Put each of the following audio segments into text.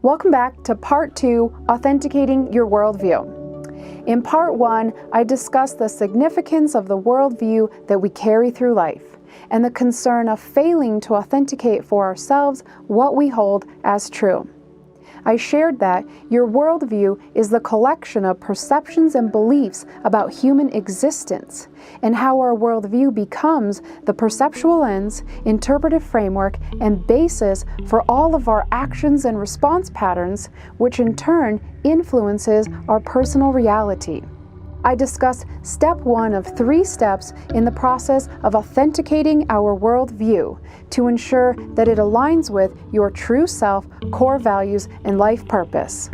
Welcome back to Part 2, Authenticating Your Worldview. In Part 1, I discussed the significance of the worldview that we carry through life, and the concern of failing to authenticate for ourselves what we hold as true. I shared that your worldview is the collection of perceptions and beliefs about human existence, and how our worldview becomes the perceptual lens, interpretive framework, and basis for all of our actions and response patterns, which in turn influences our personal reality. I discussed step 1 of 3 steps in the process of authenticating our worldview to ensure that it aligns with your true self, core values, and life purpose.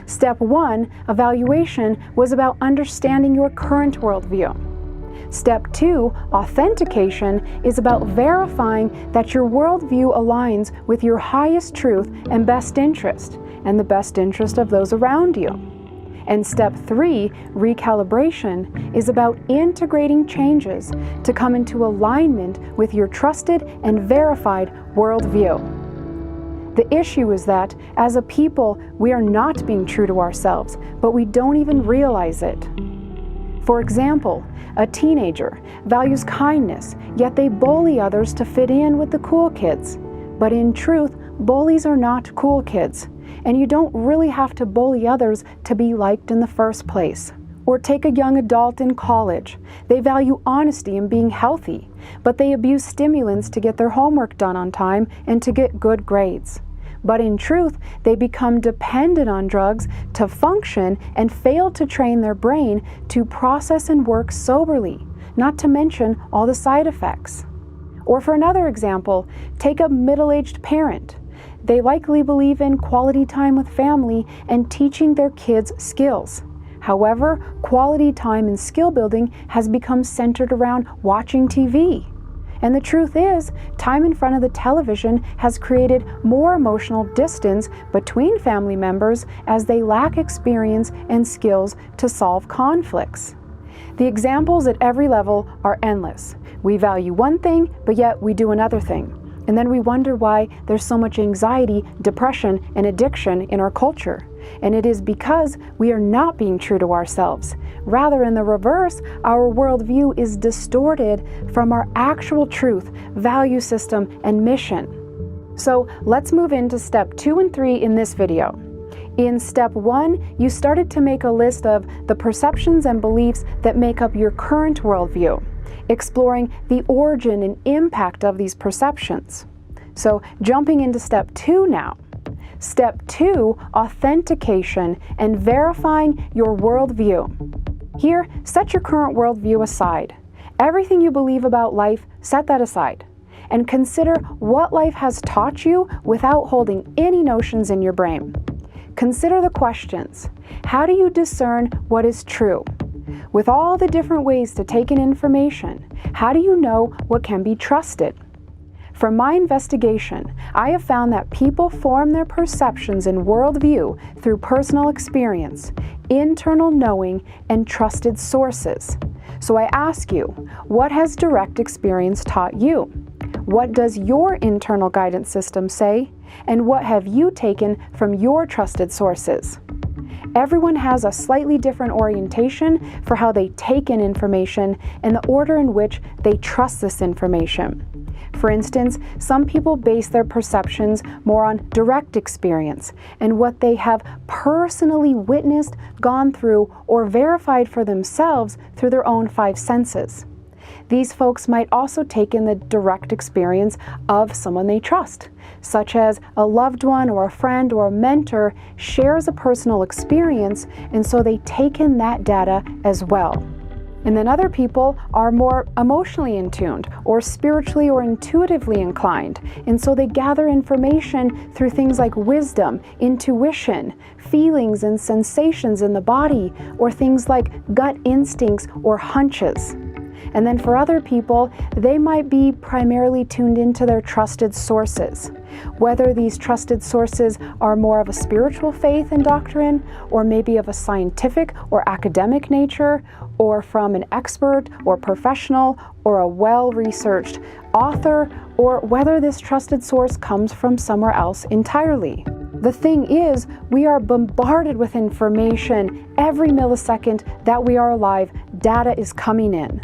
Step 1, evaluation, was about understanding your current worldview. Step 2, authentication, is about verifying that your worldview aligns with your highest truth and best interest, and the best interest of those around you. And step 3, recalibration, is about integrating changes to come into alignment with your trusted and verified worldview. The issue is that, as a people, we are not being true to ourselves, but we don't even realize it. For example, a teenager values kindness, yet they bully others to fit in with the cool kids. But in truth, bullies are not cool kids. And you don't really have to bully others to be liked in the first place. Or take a young adult in college. They value honesty and being healthy, but they abuse stimulants to get their homework done on time and to get good grades. But in truth, they become dependent on drugs to function and fail to train their brain to process and work soberly, not to mention all the side effects. Or for another example, take a middle-aged parent. They likely believe in quality time with family and teaching their kids skills. However, quality time and skill building has become centered around watching TV. And the truth is, time in front of the television has created more emotional distance between family members as they lack experience and skills to solve conflicts. The examples at every level are endless. We value one thing, but yet we do another thing. And then we wonder why there's so much anxiety, depression, and addiction in our culture. And it is because we are not being true to ourselves. Rather, in the reverse, our worldview is distorted from our actual truth, value system, and mission. So let's move into step 2 and 3 in this video. In step 1, you started to make a list of the perceptions and beliefs that make up your current worldview, exploring the origin and impact of these perceptions. So jumping into step 2 now. Step 2, authentication and verifying your worldview. Here, set your current worldview aside. Everything you believe about life, set that aside. And consider what life has taught you without holding any notions in your brain. Consider the questions. How do you discern what is true? With all the different ways to take in information, how do you know what can be trusted? From my investigation, I have found that people form their perceptions and worldview through personal experience, internal knowing, and trusted sources. So I ask you, what has direct experience taught you? What does your internal guidance system say? And what have you taken from your trusted sources? Everyone has a slightly different orientation for how they take in information and the order in which they trust this information. For instance, some people base their perceptions more on direct experience and what they have personally witnessed, gone through, or verified for themselves through their own 5 senses. These folks might also take in the direct experience of someone they trust, such as a loved one or a friend or a mentor shares a personal experience, and so they take in that data as well. And then other people are more emotionally in tuned or spiritually or intuitively inclined, and so they gather information through things like wisdom, intuition, feelings and sensations in the body, or things like gut instincts or hunches. And then for other people, they might be primarily tuned into their trusted sources. Whether these trusted sources are more of a spiritual faith and doctrine, or maybe of a scientific or academic nature, or from an expert or professional, or a well-researched author, or whether this trusted source comes from somewhere else entirely. The thing is, we are bombarded with information every millisecond that we are alive. Data is coming in.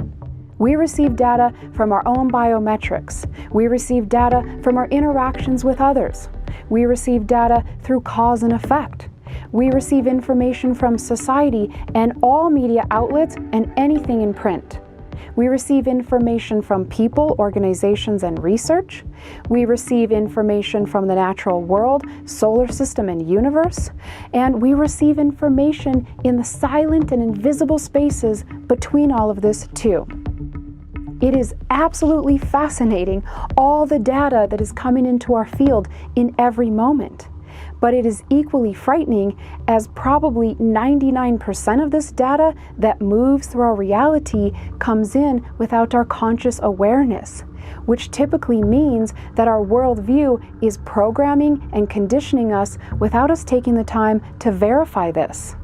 We receive data from our own biometrics. We receive data from our interactions with others. We receive data through cause and effect. We receive information from society and all media outlets and anything in print. We receive information from people, organizations, and research. We receive information from the natural world, solar system, and universe. And we receive information in the silent and invisible spaces between all of this too. It is absolutely fascinating, all the data that is coming into our field in every moment. But it is equally frightening, as probably 99% of this data that moves through our reality comes in without our conscious awareness, which typically means that our worldview is programming and conditioning us without us taking the time to verify this.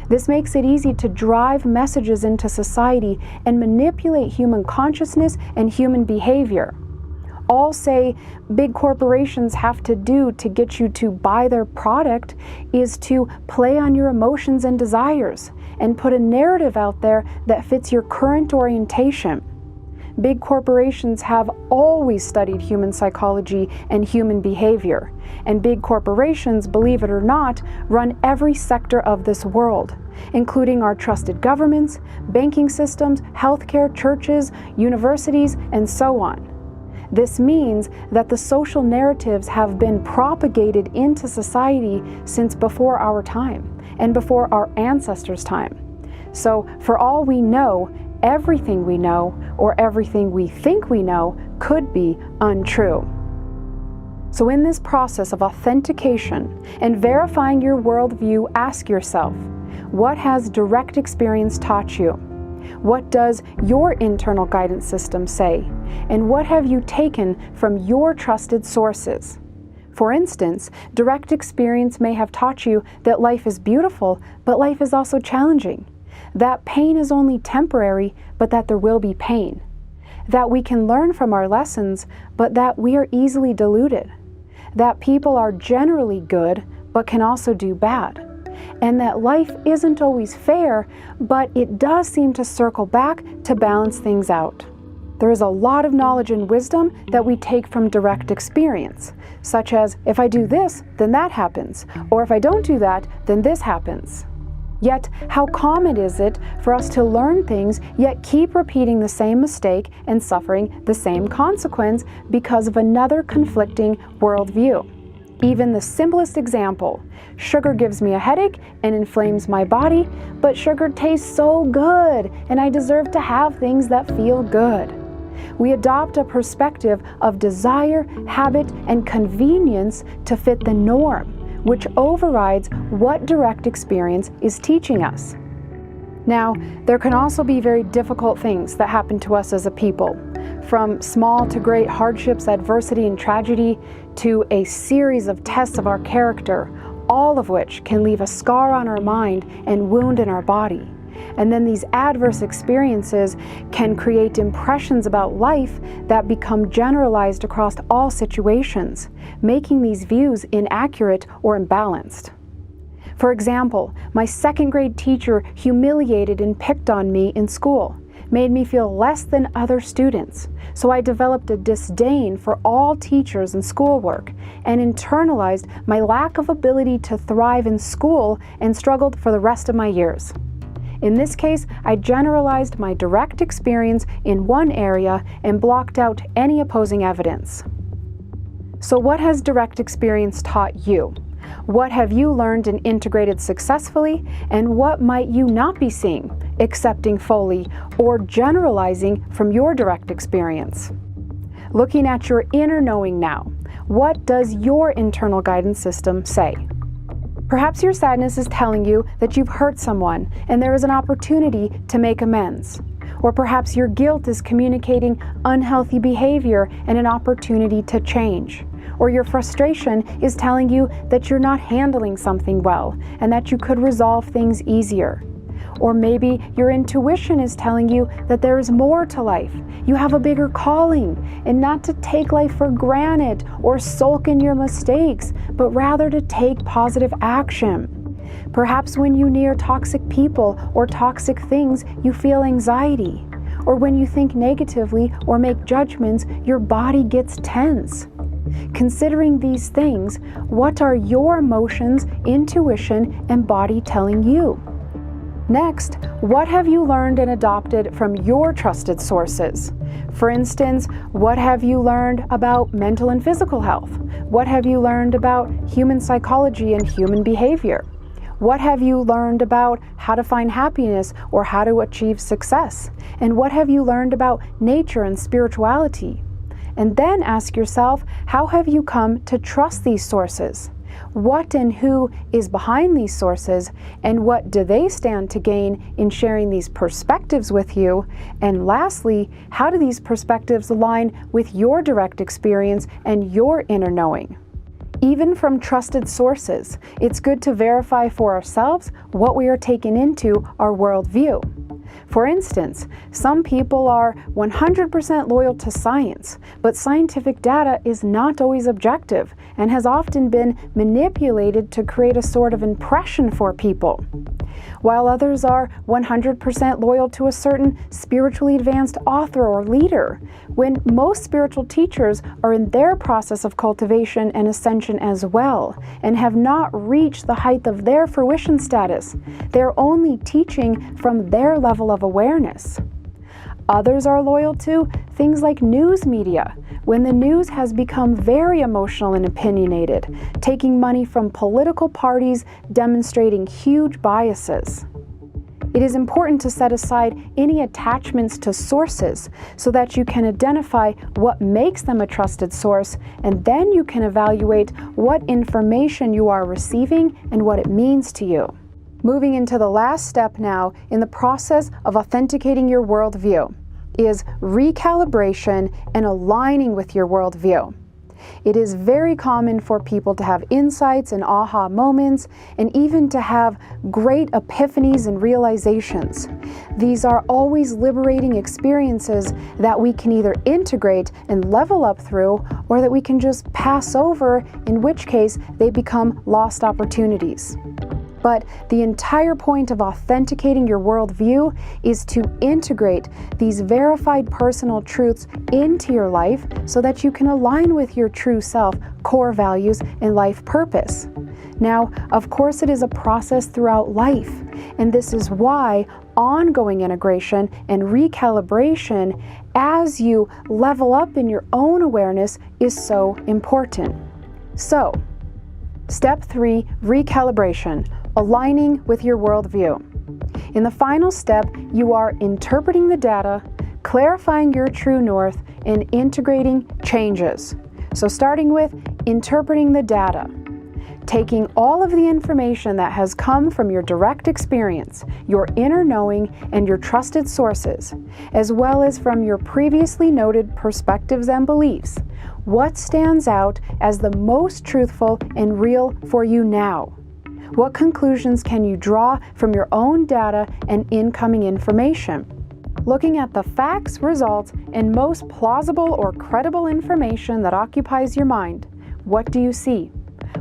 This makes it easy to drive messages into society and manipulate human consciousness and human behavior. All say big corporations have to do to get you to buy their product is to play on your emotions and desires and put a narrative out there that fits your current orientation. Big corporations have always studied human psychology and human behavior, and big corporations, believe it or not, run every sector of this world, including our trusted governments, banking systems, healthcare, churches, universities, and so on. This means that the social narratives have been propagated into society since before our time and before our ancestors' time. So, for all we know, everything we know or everything we think we know could be untrue. So in this process of authentication and verifying your worldview, ask yourself, what has direct experience taught you? What does your internal guidance system say? And what have you taken from your trusted sources? For instance, direct experience may have taught you that life is beautiful, but life is also challenging. That pain is only temporary, but that there will be pain. That we can learn from our lessons, but that we are easily deluded. That people are generally good, but can also do bad. And that life isn't always fair, but it does seem to circle back to balance things out. There is a lot of knowledge and wisdom that we take from direct experience, such as, if I do this, then that happens, or if I don't do that, then this happens. Yet, how common is it for us to learn things, yet keep repeating the same mistake and suffering the same consequence because of another conflicting worldview? Even the simplest example, sugar gives me a headache and inflames my body, but sugar tastes so good, and I deserve to have things that feel good. We adopt a perspective of desire, habit, and convenience to fit the norm, which overrides what direct experience is teaching us. Now, there can also be very difficult things that happen to us as a people, from small to great hardships, adversity, and tragedy, to a series of tests of our character, all of which can leave a scar on our mind and wound in our body. And then these adverse experiences can create impressions about life that become generalized across all situations, making these views inaccurate or imbalanced. For example, my second grade teacher humiliated and picked on me in school, made me feel less than other students. So I developed a disdain for all teachers and schoolwork and internalized my lack of ability to thrive in school and struggled for the rest of my years. In this case, I generalized my direct experience in one area and blocked out any opposing evidence. So what has direct experience taught you? What have you learned and integrated successfully? And what might you not be seeing, accepting fully, or generalizing from your direct experience? Looking at your inner knowing now, what does your internal guidance system say? Perhaps your sadness is telling you that you've hurt someone and there is an opportunity to make amends. Or perhaps your guilt is communicating unhealthy behavior and an opportunity to change. Or your frustration is telling you that you're not handling something well and that you could resolve things easier. Or maybe your intuition is telling you that there is more to life. You have a bigger calling, and not to take life for granted or sulk in your mistakes, but rather to take positive action. Perhaps when you near toxic people or toxic things, you feel anxiety. Or when you think negatively or make judgments, your body gets tense. Considering these things, what are your emotions, intuition, and body telling you? Next, what have you learned and adopted from your trusted sources? For instance, what have you learned about mental and physical health? What have you learned about human psychology and human behavior? What have you learned about how to find happiness or how to achieve success? And what have you learned about nature and spirituality? And then ask yourself, how have you come to trust these sources? What and who is behind these sources, and what do they stand to gain in sharing these perspectives with you? And lastly, how do these perspectives align with your direct experience and your inner knowing? Even from trusted sources, it's good to verify for ourselves what we are taking into our worldview. For instance, some people are 100% loyal to science, but scientific data is not always objective and has often been manipulated to create a sort of impression for people. While others are 100% loyal to a certain spiritually advanced author or leader, when most spiritual teachers are in their process of cultivation and ascension as well, and have not reached the height of their fruition status, they're only teaching from their level of awareness. Others are loyal to things like news media, when the news has become very emotional and opinionated, taking money from political parties, demonstrating huge biases. It is important to set aside any attachments to sources so that you can identify what makes them a trusted source, and then you can evaluate what information you are receiving and what it means to you. Moving into the last step now in the process of authenticating your worldview is recalibration and aligning with your worldview. It is very common for people to have insights and aha moments, and even to have great epiphanies and realizations. These are always liberating experiences that we can either integrate and level up through, or that we can just pass over, in which case they become lost opportunities. But the entire point of authenticating your worldview is to integrate these verified personal truths into your life so that you can align with your true self, core values, and life purpose. Now, of course, it is a process throughout life, and this is why ongoing integration and recalibration as you level up in your own awareness is so important. So, step 3, recalibration. Aligning with your worldview. In the final step, you are interpreting the data, clarifying your true north, and integrating changes. So starting with interpreting the data, taking all of the information that has come from your direct experience, your inner knowing, and your trusted sources, as well as from your previously noted perspectives and beliefs. What stands out as the most truthful and real for you now? What conclusions can you draw from your own data and incoming information? Looking at the facts, results, and most plausible or credible information that occupies your mind, what do you see?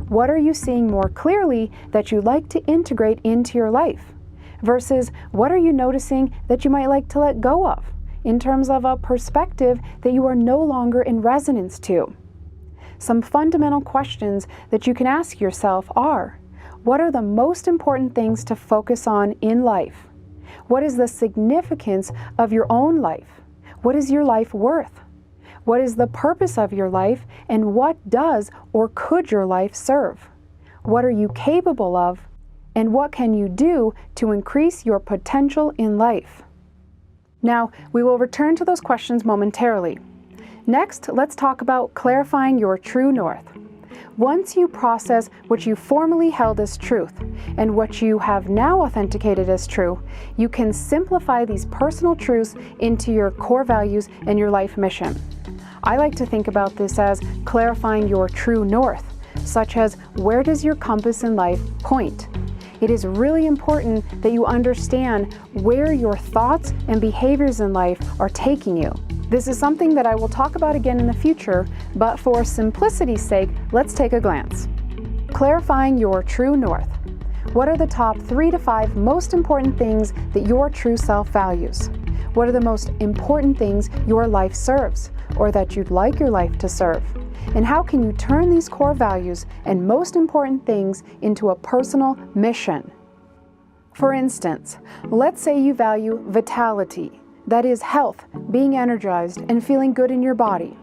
What are you seeing more clearly that you'd like to integrate into your life? Versus what are you noticing that you might like to let go of, in terms of a perspective that you are no longer in resonance to? Some fundamental questions that you can ask yourself are: what are the most important things to focus on in life? What is the significance of your own life? What is your life worth? What is the purpose of your life, and what does or could your life serve? What are you capable of, and what can you do to increase your potential in life? Now, we will return to those questions momentarily. Next, let's talk about clarifying your true north. Once you process what you formerly held as truth and what you have now authenticated as true, you can simplify these personal truths into your core values and your life mission. I like to think about this as clarifying your true north, such as where does your compass in life point? It is really important that you understand where your thoughts and behaviors in life are taking you. This is something that I will talk about again in the future, but for simplicity's sake, let's take a glance. Clarifying your true north. What are the top 3 to 5 most important things that your true self values? What are the most important things your life serves, or that you'd like your life to serve? And how can you turn these core values and most important things into a personal mission? For instance, let's say you value vitality, that is health, being energized and feeling good in your body.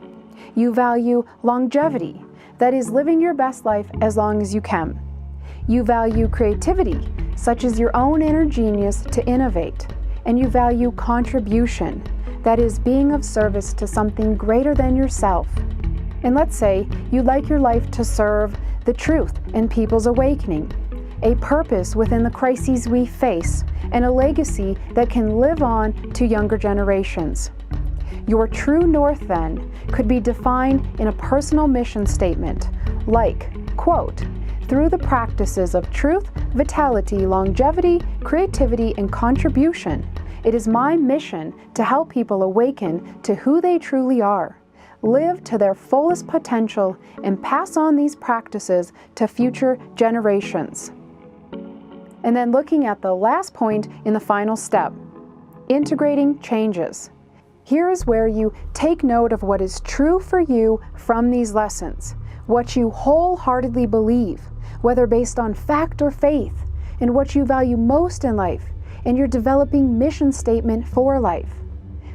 You value longevity, that is living your best life as long as you can. You value creativity, such as your own inner genius to innovate. And you value contribution, that is being of service to something greater than yourself. And let's say you'd like your life to serve the truth and people's awakening, a purpose within the crises we face, and a legacy that can live on to younger generations. Your true north, then, could be defined in a personal mission statement, like, quote, "Through the practices of truth, vitality, longevity, creativity, and contribution, it is my mission to help people awaken to who they truly are, live to their fullest potential, and pass on these practices to future generations." And then looking at the last point in the final step, integrating changes. Here is where you take note of what is true for you from these lessons, what you wholeheartedly believe, whether based on fact or faith, and what you value most in life, and your developing mission statement for life.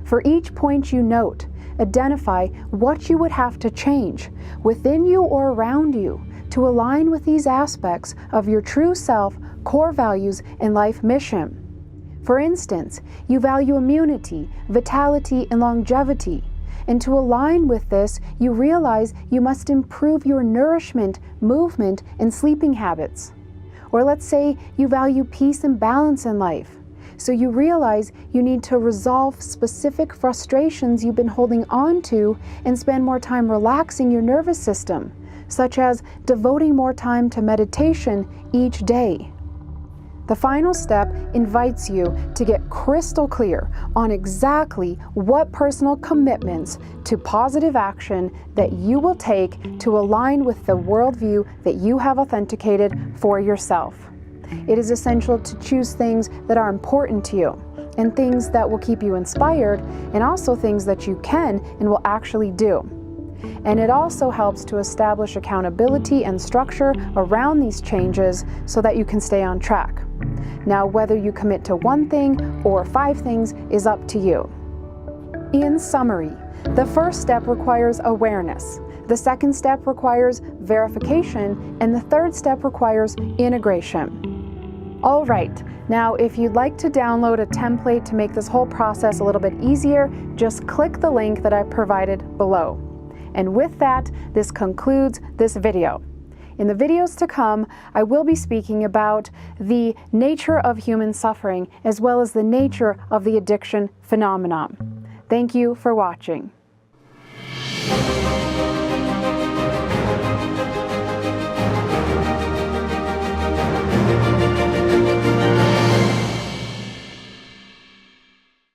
For each point you note, identify what you would have to change within you or around you to align with these aspects of your true self, core values, and life mission. For instance, you value immunity, vitality, and longevity. And to align with this, you realize you must improve your nourishment, movement, and sleeping habits. Or let's say you value peace and balance in life. So you realize you need to resolve specific frustrations you've been holding on to and spend more time relaxing your nervous system, such as devoting more time to meditation each day. The final step invites you to get crystal clear on exactly what personal commitments to positive action that you will take to align with the worldview that you have authenticated for yourself. It is essential to choose things that are important to you and things that will keep you inspired, and also things that you can and will actually do. And it also helps to establish accountability and structure around these changes so that you can stay on track. Now, whether you commit to one thing or 5 things is up to you. In summary, the first step requires awareness. The second step requires verification, and the third step requires integration. All right, now if you'd like to download a template to make this whole process a little bit easier, just click the link that I provided below. And with that, this concludes this video. In the videos to come, I will be speaking about the nature of human suffering as well as the nature of the addiction phenomenon. Thank you for watching.